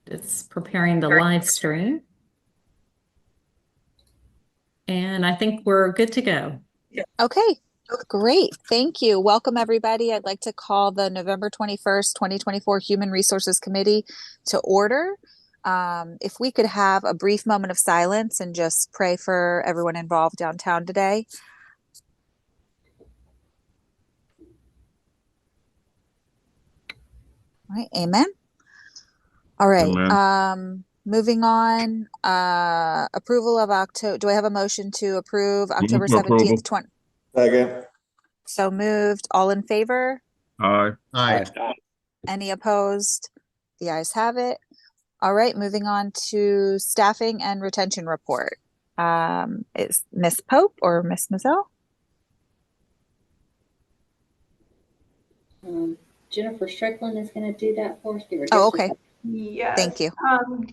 It's preparing the live stream. And I think we're good to go. Okay, great. Thank you. Welcome, everybody. I'd like to call the November 21st, 2024 Human Resources Committee to order. If we could have a brief moment of silence and just pray for everyone involved downtown today. All right, amen. All right. Moving on, approval of October. Do I have a motion to approve October 17th, 20? Second. So moved. All in favor? Aye. Any opposed? The ayes have it. All right, moving on to staffing and retention report. Is Miss Pope or Miss Mazzell? Jennifer Strickland is going to do that for us. Oh, okay. Yes. Thank you.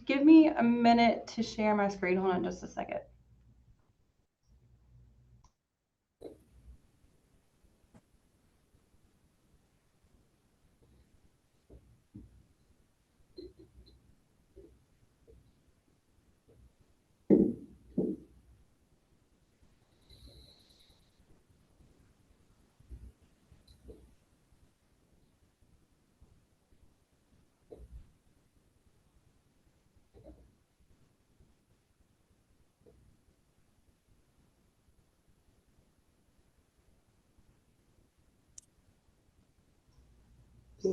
Give me a minute to share my screen. Hold on just a second.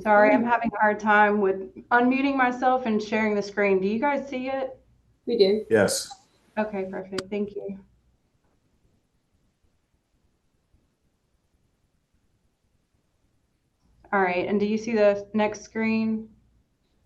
Sorry, I'm having a hard time with unmuting myself and sharing the screen. Do you guys see it? We do. Yes. Okay, perfect. Thank you. All right, and do you see the next screen?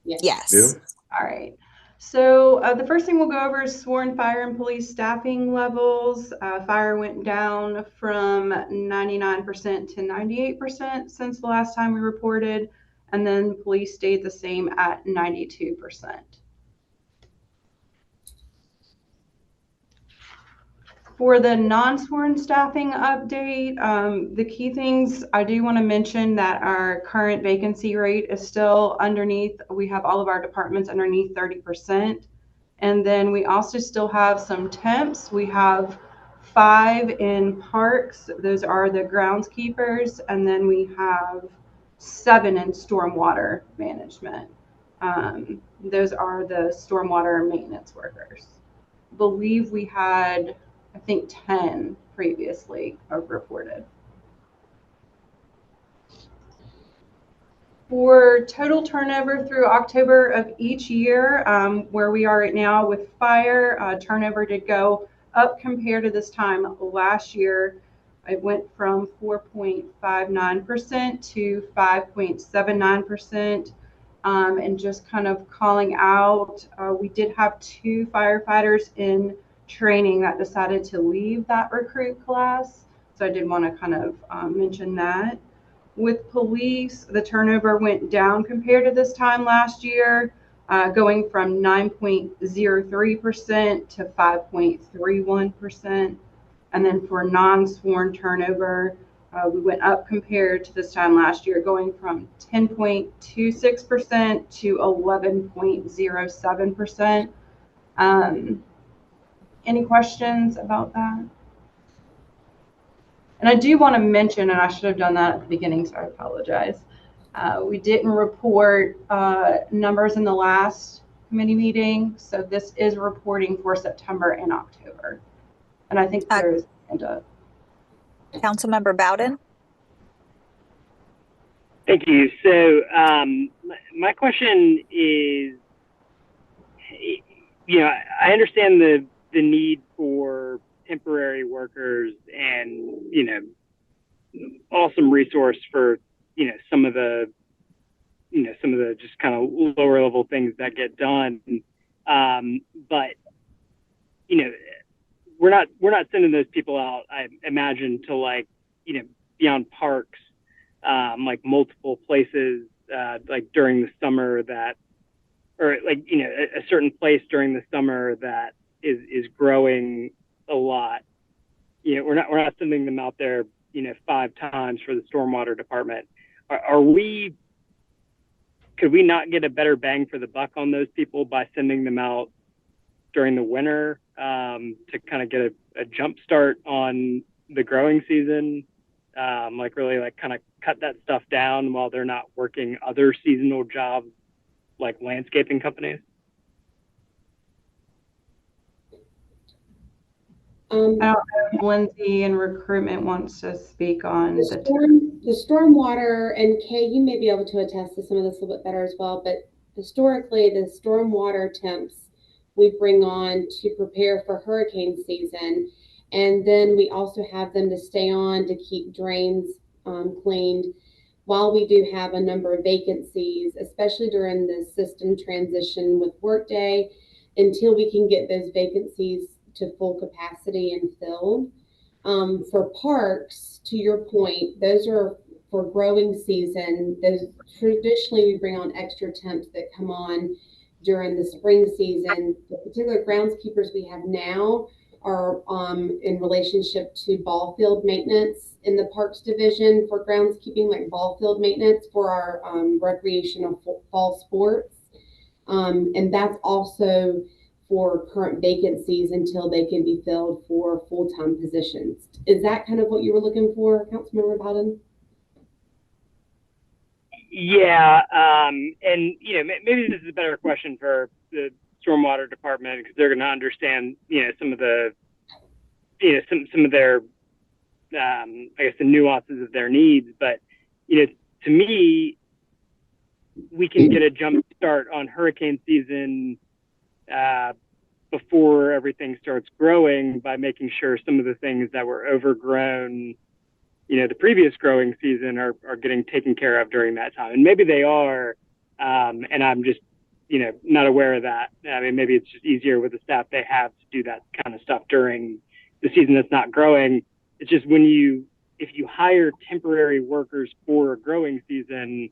Yes. All right. So the first thing we'll go over is sworn fire and police staffing levels. Fire went down from 99% to 98% since the last time we reported, and then police stayed the same at 92%. For the non-sworn staffing update, the key things I do want to mention that our current vacancy rate is still underneath. We have all of our departments underneath 30%. And then we also still have some temps. We have 5 in parks. Those are the groundskeepers. And then we have 7 in stormwater management. Those are the stormwater maintenance workers. I believe we had, I think, 10 previously reported. For total turnover through October of each year, where we are right now with fire, turnover did go up compared to this time last year. It went from 4.59% to 5.79%. And just kind of calling out, we did have 2 firefighters in training that decided to leave that recruit class. So I did want to kind of mention that. With police, the turnover went down compared to this time last year, going from 9.03% to 5.31%. And then for non-sworn turnover, we went up compared to this time last year, going from 10.26% to 11.07%. Any questions about that? And I do want to mention, and I should have done that at the beginning, so I apologize. We didn't report numbers in the last committee meeting, so this is reporting for September and October. And I think there's Councilmember Bowden. Thank you. So my question is, I understand the need for temporary workers and, awesome resource for, some of the just kind of lower level things that get done. But, we're not sending those people out, I imagine, to beyond parks, multiple places, during the summer or a certain place during the summer that is growing a lot. We're not sending them out there, 5 times for the stormwater department. Are we could we not get a better bang for the buck on those people by sending them out during the winter to kind of get a jump start on the growing season? Like really like kind of cut that stuff down while they're not working other seasonal jobs like landscaping companies? I don't know if Lindsay in recruitment wants to speak on the stormwater, and Kay, you may be able to attest to some of this a little bit better as well, but historically the stormwater temps we bring on to prepare for hurricane season, and then we also have them to stay on to keep drains cleaned while we do have a number of vacancies, especially during the system transition with Workday, until we can get those vacancies to full capacity and filled. For parks, to your point, those are for growing season. Those traditionally we bring on extra temps that come on during the spring season. The particular groundskeepers we have now are in relationship to ball field maintenance in the parks division for groundskeeping, like ball field maintenance for our recreational fall sports. And that's also for current vacancies until they can be filled for full-time positions. Is that kind of what you were looking for, Councilmember Bowden? Yeah, and maybe this is a better question for the stormwater department because they're going to understand some of the some of their I guess the nuances of their needs. But to me, we can get a jump start on hurricane season before everything starts growing by making sure some of the things that were overgrown, the previous growing season are getting taken care of during that time. And maybe they are, and I'm just, not aware of that. I mean, maybe it's just easier with the staff they have to do that kind of stuff during the season that's not growing. It's just if you hire temporary workers for a growing season,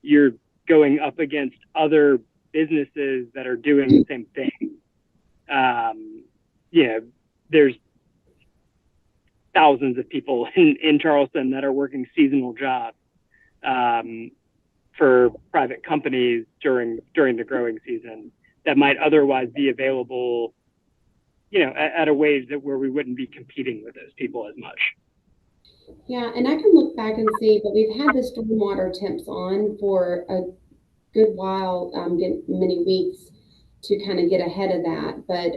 you're going up against other businesses that are doing the same thing. There's thousands of people in Charleston that are working seasonal jobs for private companies during the growing season that might otherwise be available, at a wage where we wouldn't be competing with those people as much. Yeah, and I can look back and see, but we've had the stormwater temps on for a good while, many weeks to kind of get ahead of that. But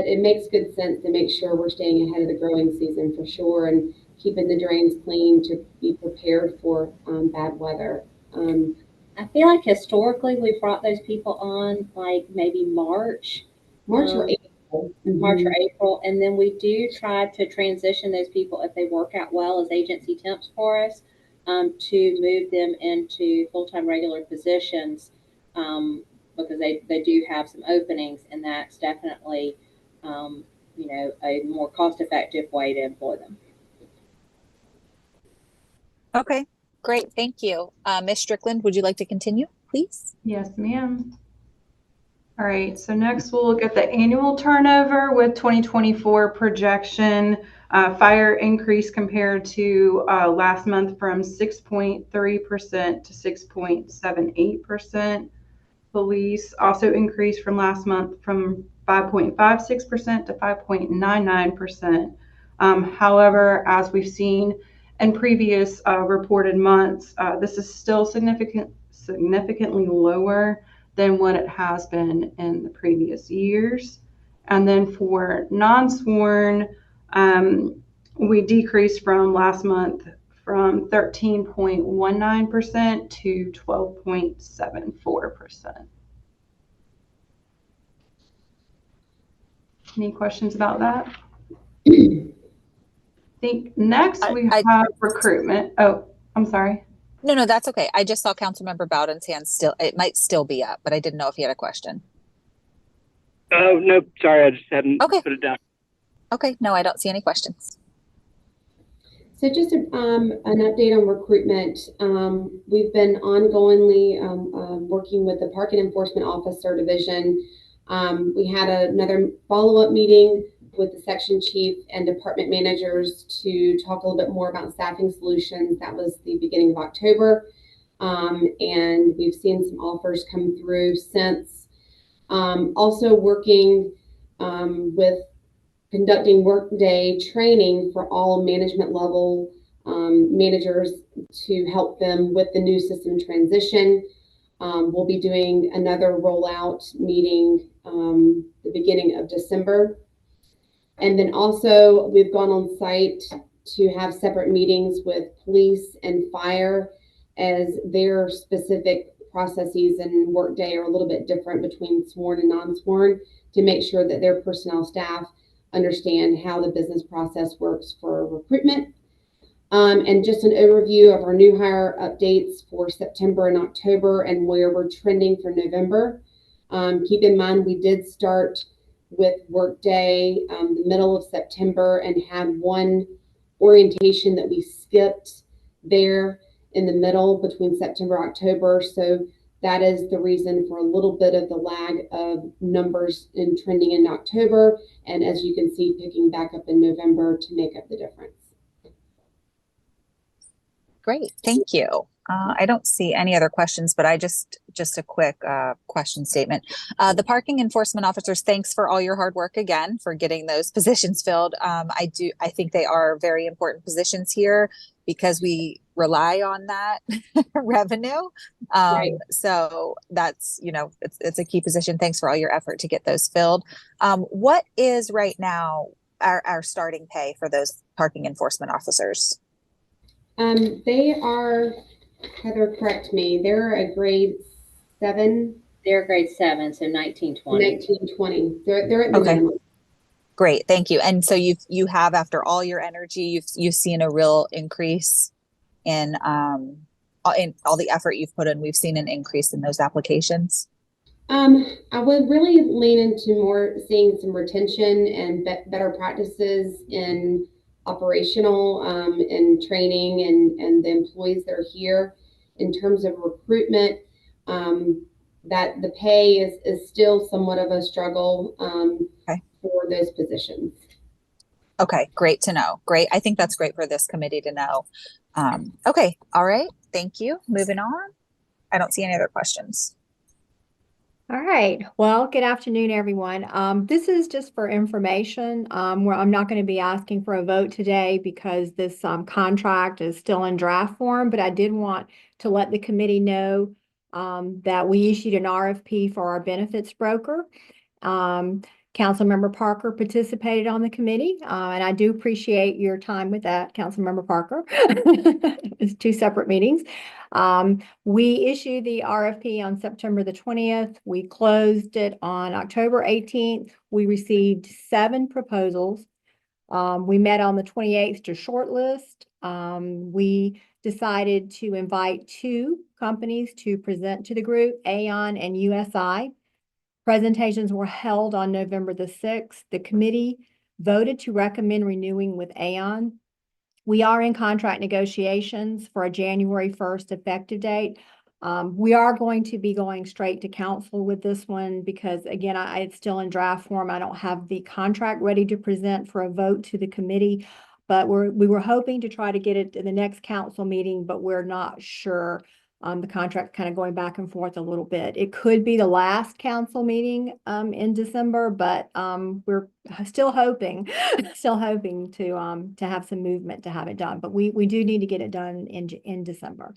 it makes good sense to make sure we're staying ahead of the growing season for sure and keeping the drains clean to be prepared for bad weather. I feel like historically we brought those people on like maybe March or April. March or April, and then we do try to transition those people if they work out well as agency temps for us, to move them into full-time regular positions, because they do have some openings, and that's definitely a more cost-effective way to employ them. Okay, great. Thank you. Ms. Strickland, would you like to continue, please? Yes, ma'am. All right, so next we'll look at the annual turnover with 2024 projection. Fire increase compared to last month from 6.3% to 6.78%. Police also increased from last month from 5.56% to 5.99%. However, as we've seen in previous reported months, this is still significantly lower than what it has been in the previous years. And then for non-sworn, we decreased from last month from 13.19% to 12.74%. Any questions about that? I think next we have recruitment. Oh, I'm sorry. No, that's okay. I just saw Councilmember Bowden's hand still. It might still be up, but I didn't know if he had a question. Oh, no, sorry. I just hadn't put it down. Okay, no, I don't see any questions. So just an update on recruitment. We've been ongoingly working with the Park and Enforcement Officer Division. We had another follow-up meeting with the section chief and department managers to talk a little bit more about staffing solutions. That was the beginning of October. And we've seen some offers come through since. Also working with conducting workday training for all management level managers to help them with the new system transition. We'll be doing another rollout meeting the beginning of December. And then also we've gone on site to have separate meetings with police and fire, as their specific processes and workday are a little bit different between sworn and non-sworn, to make sure that their personnel staff understand how the business process works for recruitment. And just an overview of our new hire updates for September and October and where we're trending for November. Keep in mind, we did start with Workday the middle of September and had one orientation that we skipped there in the middle between September, October. So that is the reason for a little bit of the lag of numbers in trending in October. And as you can see, picking back up in November to make up the difference. Great, thank you. I don't see any other questions, but I just a quick question statement. The parking enforcement officers, thanks for all your hard work again for getting those positions filled. I think they are very important positions here because we rely on that revenue. Right. So that's, it's a key position. Thanks for all your effort to get those filled. What is right now our starting pay for those parking enforcement officers? They are, Heather, correct me, they're a grade 7. They're grade 7, so 1920. 1920. They're at the Okay. minimum. Great, thank you. And so you have, after all your energy, you've seen a real increase in all the effort you've put in. We've seen an increase in those applications. I would really lean into more seeing some retention and better practices in operational and training and the employees that are here. In terms of recruitment, that the pay is still somewhat of a struggle Okay. for those positions. Okay, great to know. Great. I think that's great for this committee to know. Okay, all right. Thank you. Moving on. I don't see any other questions. All right. Well, good afternoon, everyone. This is just for information, where I'm not going to be asking for a vote today because this contract is still in draft form, but I did want to let the committee know that we issued an RFP for our benefits broker. Councilmember Parker participated on the committee, and I do appreciate your time with that, Councilmember Parker. It's 2 separate meetings. We issued the RFP on September the 20th. We closed it on October 18th. We received 7 proposals. We met on the 28th to shortlist. We decided to invite 2 companies to present to the group, Aon and USI. Presentations were held on November the 6th. The committee voted to recommend renewing with Aon. We are in contract negotiations for a January 1st effective date. We are going to be going straight to council with this one because, again, it's still in draft form. I don't have the contract ready to present for a vote to the committee, but we were hoping to try to get it to the next council meeting, but we're not sure. The contract kind of going back and forth a little bit. It could be the last council meeting in December, but we're still hoping, to have some movement to have it done. But we do need to get it done in December.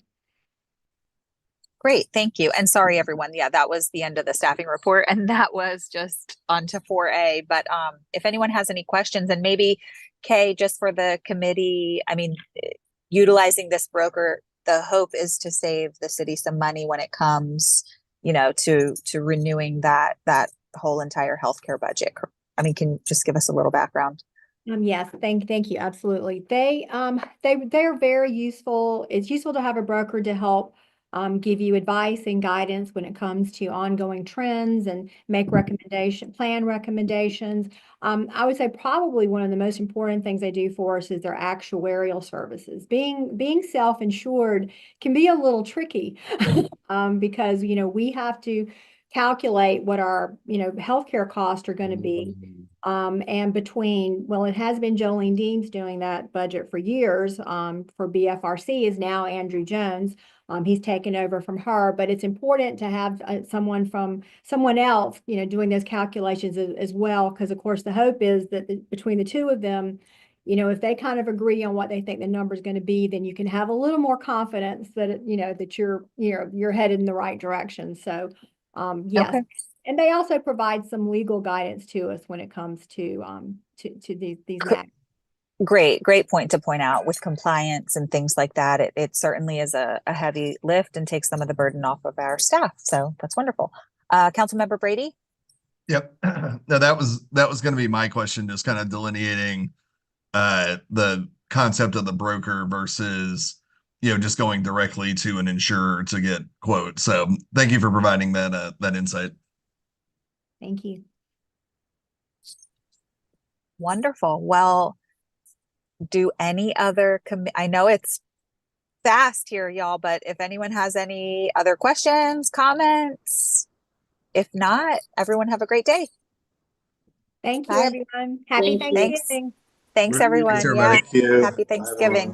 Great, thank you. And sorry, everyone. Yeah, that was the end of the staffing report, and that was just on to 4A. But if anyone has any questions, and maybe Kay, just for the committee, I mean, utilizing this broker, the hope is to save the city some money when it comes, to renewing that whole entire healthcare budget. I mean, can you just give us a little background? Yes, thank you. Absolutely. They are very useful. It's useful to have a broker to help give you advice and guidance when it comes to ongoing trends and make plan recommendations. I would say probably one of the most important things they do for us is their actuarial services. Being self-insured can be a little tricky because, we have to calculate what our, healthcare costs are going to be. And it has been Jolene Dean's doing that budget for years. For BFRC is now Andrew Jones. He's taken over from her, but it's important to have someone else, doing those calculations as well. Because of course, the hope is that between the two of them, if they kind of agree on what they think the number is going to be, then you can have a little more confidence that, that you're headed in the right direction. So, yes. Okay. And they also provide some legal guidance to us when it comes to these matters. Great point to point out with compliance and things like that. It certainly is a heavy lift and takes some of the burden off of our staff. So that's wonderful. Councilmember Brady? Yep. No, that was going to be my question, just kind of delineating the concept of the broker versus, just going directly to an insurer to get quotes. So thank you for providing that insight. Thank you. Wonderful. Well, do any other I know it's fast here, y'all, but if anyone has any other questions, comments, if not, everyone have a great day. Thank you, Bye. everyone. Happy Thank you. Thanksgiving. Thanks, everyone. Thanks, everybody. Yeah. Thank you. Happy Bye, Thanksgiving. everyone.